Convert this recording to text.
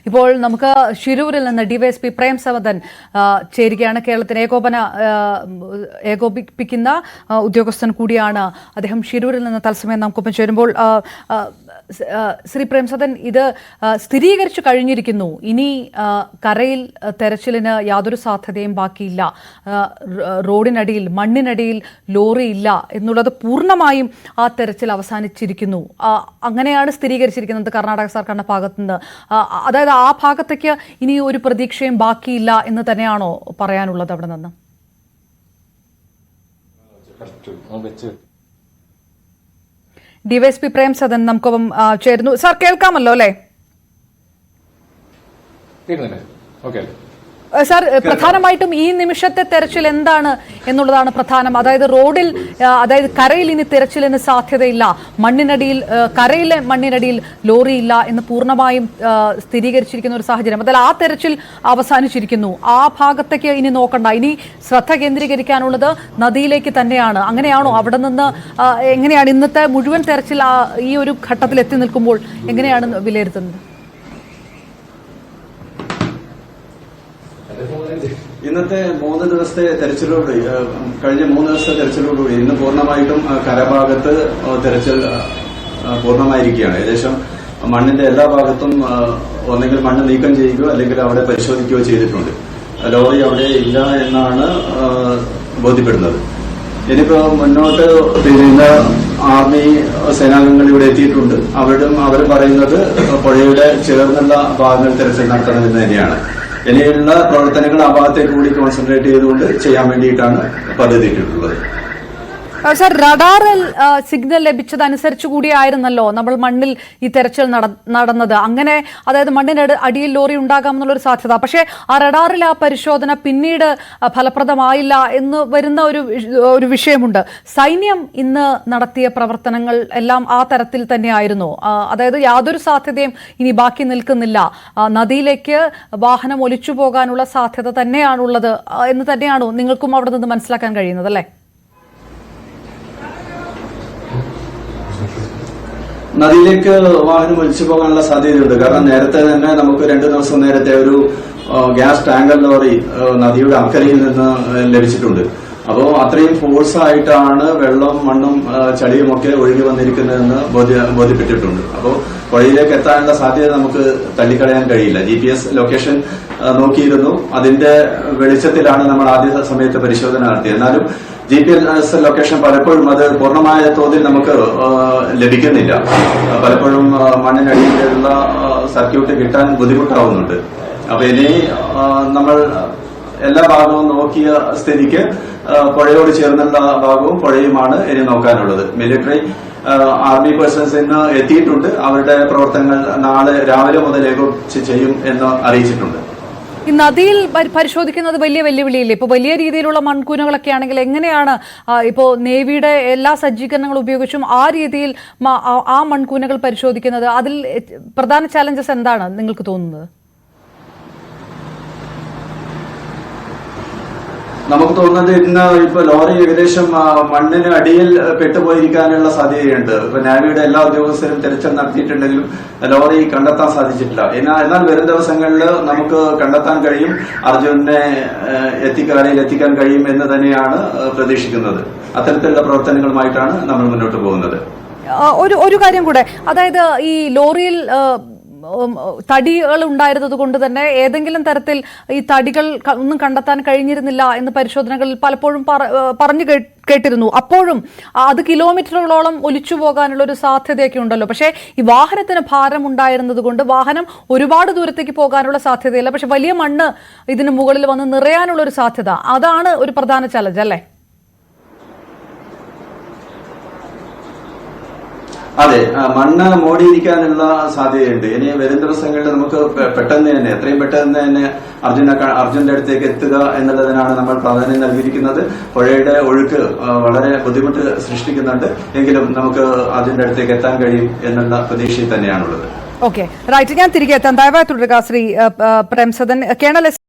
ഇപ്പോൾ നമുക്ക് ശിരൂരിൽ നിന്ന് ഡിവൈഎസ്പി പ്രേംസവദൻ ചേരുകയാണ്. കേരളത്തിന് ഏകോപിപ്പിക്കുന്ന ഉദ്യോഗസ്ഥൻ കൂടിയാണ് അദ്ദേഹം. ശിരൂരിൽ നിന്ന് തത്സമയം നമുക്കൊപ്പം ചേരുമ്പോൾ ശ്രീ പ്രേംസവദൻ, ഇത് സ്ഥിരീകരിച്ചു കഴിഞ്ഞിരിക്കുന്നു. ഇനി കരയിൽ തെരച്ചിലിന് യാതൊരു സാധ്യതയും ബാക്കിയില്ല. റോഡിനടിയിൽ മണ്ണിനടിയിൽ ലോറി ഇല്ല എന്നുള്ളത് പൂർണ്ണമായും ആ തെരച്ചിൽ അവസാനിച്ചിരിക്കുന്നു. അങ്ങനെയാണ് സ്ഥിരീകരിച്ചിരിക്കുന്നത് കർണാടക സർക്കാരിന്റെ ഭാഗത്തുനിന്ന്. അതായത് ആ ഭാഗത്തേക്ക് ഇനി ഒരു പ്രതീക്ഷയും ബാക്കിയില്ല എന്ന് തന്നെയാണോ പറയാനുള്ളത് അവിടെ നിന്ന്? ഡിവൈഎസ്പി പ്രേംസദൻ നമുക്കൊപ്പം ചേരുന്നു. സാർ, കേൾക്കാമല്ലോ അല്ലേ? സാർ, പ്രധാനമായിട്ടും ഈ നിമിഷത്തെ തെരച്ചിൽ എന്താണ് എന്നുള്ളതാണ് പ്രധാനം. അതായത് റോഡിൽ, അതായത് കരയിൽ ഇനി തെരച്ചിലിന് സാധ്യതയില്ല, മണ്ണിനടിയിൽ, കരയിലെ മണ്ണിനടിയിൽ ലോറി ഇല്ല എന്ന് പൂർണ്ണമായും സ്ഥിരീകരിച്ചിരിക്കുന്ന ഒരു സാഹചര്യം. അതായത് ആ തെരച്ചിൽ അവസാനിച്ചിരിക്കുന്നു. ആ ഭാഗത്തേക്ക് ഇനി നോക്കണ്ട, ഇനി ശ്രദ്ധ കേന്ദ്രീകരിക്കാനുള്ളത് നദിയിലേക്ക് തന്നെയാണ്. അങ്ങനെയാണോ? അവിടെ നിന്ന് എങ്ങനെയാണ് ഇന്നത്തെ മുഴുവൻ തെരച്ചിൽ ഈ ഒരു ഘട്ടത്തിൽ എത്തി നിൽക്കുമ്പോൾ എങ്ങനെയാണ് വിലയിരുത്തുന്നത്? ഇന്നത്തെ 3 ദിവസത്തെ തെരച്ചിലോട്, കഴിഞ്ഞ 3 ദിവസത്തെ തെരച്ചിലോടുകൂടി ഇന്ന് പൂർണ്ണമായിട്ടും കരഭാഗത്ത് തെരച്ചിൽ പൂർണ്ണമായിരിക്കുകയാണ്. ഏകദേശം മണ്ണിന്റെ എല്ലാ ഭാഗത്തും ഒന്നെങ്കിൽ മണ്ണ് നീക്കം ചെയ്യുകയോ അല്ലെങ്കിൽ അവിടെ പരിശോധിക്കുകയോ ചെയ്തിട്ടുണ്ട്. ലോറി അവിടെ ഇല്ല എന്നാണ് ബോധ്യപ്പെടുന്നത്. ഇനിയിപ്പോ മുന്നോട്ട് ഇന്ന് ആർമി സേനാംഗങ്ങൾ ഇവിടെ എത്തിയിട്ടുണ്ട്. അവർ പറയുന്നത് പുഴയുടെ ചേർന്നുള്ള ഭാഗങ്ങൾ തെരച്ചിൽ നടത്തണമെന്ന് തന്നെയാണ്. ഇനിയുള്ള പ്രവർത്തനങ്ങൾ ആ ഭാഗത്തേക്ക് കൂടി കോൺസെൻട്രേറ്റ് ചെയ്തുകൊണ്ട് ചെയ്യാൻ വേണ്ടിയിട്ടാണ് പദ്ധതിയിട്ടുള്ളത്. സാർ, റഡാറിൽ സിഗ്നൽ ലഭിച്ചതനുസരിച്ച് കൂടിയായിരുന്നല്ലോ നമ്മൾ മണ്ണിൽ ഈ തെരച്ചിൽ നടന്നത്. അങ്ങനെ, അതായത് മണ്ണിന് അടിയിൽ ലോറി ഉണ്ടാകാമെന്നുള്ളൊരു സാധ്യത. പക്ഷേ ആ റഡാറിൽ ആ പരിശോധന പിന്നീട് ഫലപ്രദമായില്ല എന്ന് വരുന്ന ഒരു വിഷയമുണ്ട്. സൈന്യം ഇന്ന് നടത്തിയ പ്രവർത്തനങ്ങൾ എല്ലാം ആ തരത്തിൽ തന്നെയായിരുന്നു. അതായത് യാതൊരു സാധ്യതയും ഇനി ബാക്കി നിൽക്കുന്നില്ല, നദിയിലേക്ക് വാഹനം ഒലിച്ചു പോകാനുള്ള സാധ്യത തന്നെയാണുള്ളത് എന്ന് തന്നെയാണോ നിങ്ങൾക്കും അവിടെ നിന്ന് മനസ്സിലാക്കാൻ കഴിയുന്നത്, അല്ലേ? നദിയിലേക്ക് വാഹനം ഒലിച്ചു പോകാനുള്ള സാധ്യതയുണ്ട്. കാരണം നേരത്തെ തന്നെ നമുക്ക് 2 ദിവസം നേരത്തെ ഒരു ഗ്യാസ് ടാങ്കർ ലോറി നദിയുടെ അക്കരയിൽ നിന്ന് ലഭിച്ചിട്ടുണ്ട്. അപ്പോൾ അത്രയും ഫോഴ്സ് ആയിട്ടാണ് വെള്ളവും മണ്ണും ചളിയും ഒക്കെ ഒഴുകി വന്നിരിക്കുന്നതെന്ന് ബോധ്യപ്പെട്ടിട്ടുണ്ട്. അപ്പോൾ പുഴയിലേക്ക് എത്താനുള്ള സാധ്യത നമുക്ക് തള്ളിക്കളയാൻ കഴിയില്ല. GPS ലൊക്കേഷൻ നോക്കിയിരുന്നു. അതിന്റെ വെളിച്ചത്തിലാണ് നമ്മൾ ആദ്യ സമയത്ത് പരിശോധന നടത്തിയത്. എന്നാലും GPS ലൊക്കേഷൻ പലപ്പോഴും അത് പൂർണ്ണമായ തോതിൽ നമുക്ക് ലഭിക്കുന്നില്ല. പലപ്പോഴും മണ്ണിനടിയിലുള്ള സർക്യൂട്ട് കിട്ടാൻ ബുദ്ധിമുട്ടാവുന്നുണ്ട്. അപ്പൊ ഇനി നമ്മൾ എല്ലാ ഭാഗവും നോക്കിയ സ്ഥിതിക്ക് പുഴയോട് ചേർന്നുള്ള ഭാഗവും പുഴയുമാണ് ഇനി നോക്കാനുള്ളത്. മിലിറ്ററി ആർമി പേഴ്സൺസ് ഇന്ന് എത്തിയിട്ടുണ്ട്. അവരുടെ പ്രവർത്തനങ്ങൾ നാളെ രാവിലെ മുതൽ ഏകോപിച്ച് ചെയ്യും എന്ന് അറിയിച്ചിട്ടുണ്ട്. ഈ നദിയിൽ പരിശോധിക്കുന്നത് വലിയ വെല്ലുവിളിയില്ലേ? ഇപ്പോൾ വലിയ രീതിയിലുള്ള മൺകൂനകളൊക്കെ ആണെങ്കിൽ എങ്ങനെയാണ് ഇപ്പോൾ നേവിയുടെ എല്ലാ സജ്ജീകരണങ്ങളും ഉപയോഗിച്ചും ആ രീതിയിൽ ആ മൺകൂനകൾ പരിശോധിക്കുന്നത്? അതിൽ പ്രധാന ചാലഞ്ചസ് എന്താണ് നിങ്ങൾക്ക് തോന്നുന്നത്? നമുക്ക് തോന്നുന്നത് ഇന്ന് ഇപ്പൊ ലോറി ഏകദേശം മണ്ണിന് അടിയിൽ പെട്ടുപോയിരിക്കാനുള്ള സാധ്യതയുണ്ട്. ഇപ്പൊ നാവിയുടെ എല്ലാ ഉദ്യോഗസ്ഥരും തെരച്ചിൽ നടത്തിയിട്ടുണ്ടെങ്കിലും ലോറി കണ്ടെത്താൻ സാധിച്ചിട്ടില്ല. എന്നാൽ വരും ദിവസങ്ങളിൽ നമുക്ക് കണ്ടെത്താൻ കഴിയും, അർജുനെ കരയിൽ എത്തിക്കാൻ കഴിയും എന്ന് തന്നെയാണ് പ്രതീക്ഷിക്കുന്നത്. അത്തരത്തിലുള്ള പ്രവർത്തനങ്ങളുമായിട്ടാണ് നമ്മൾ മുന്നോട്ട് പോകുന്നത്. ഒരു കാര്യം കൂടെ, അതായത് ഈ ലോറിയിൽ തടികൾ ഉണ്ടായിരുന്നത് കൊണ്ട് തന്നെ ഏതെങ്കിലും തരത്തിൽ ഈ തടികൾ ഒന്നും കണ്ടെത്താൻ കഴിഞ്ഞിരുന്നില്ല എന്ന് പരിശോധനകളിൽ പലപ്പോഴും പറഞ്ഞു കേട്ടിരുന്നു. അപ്പോഴും അത് കിലോമീറ്ററുകളോളം ഒലിച്ചു പോകാനുള്ള ഒരു സാധ്യതയൊക്കെ ഉണ്ടല്ലോ. പക്ഷേ ഈ വാഹനത്തിന് ഭാരം ഉണ്ടായിരുന്നത് കൊണ്ട് വാഹനം ഒരുപാട് ദൂരത്തേക്ക് പോകാനുള്ള സാധ്യതയില്ല. പക്ഷെ വലിയ മണ്ണ് ഇതിന് മുകളിൽ വന്ന് നിറയാനുള്ള ഒരു സാധ്യത, അതാണ് ഒരു പ്രധാന ചലഞ്ച്, അല്ലേ? അതെ, മണ്ണ് മോടിയിരിക്കാനുള്ള സാധ്യതയുണ്ട്. ഇനി വരും ദിവസങ്ങളിൽ നമുക്ക് പെട്ടെന്ന് തന്നെ, എത്രയും പെട്ടെന്ന് തന്നെ അർജുന്റെ അടുത്തേക്ക് എത്തുക എന്നുള്ളതിനാണ് നമ്മൾ പ്രാധാന്യം നൽകിയിരിക്കുന്നത്. പുഴയുടെ ഒഴുക്ക് വളരെ ബുദ്ധിമുട്ട് സൃഷ്ടിക്കുന്നുണ്ട്. എങ്കിലും നമുക്ക് അർജുന്റെ അടുത്തേക്ക് എത്താൻ കഴിയും എന്നുള്ള പ്രതീക്ഷയിൽ തന്നെയാണുള്ളത്. Okay, right. ഞാൻ തിരികെ എത്താം. ദയവായി തുടരുക ശ്രീ പ്രേംസദൻ. കേണൽ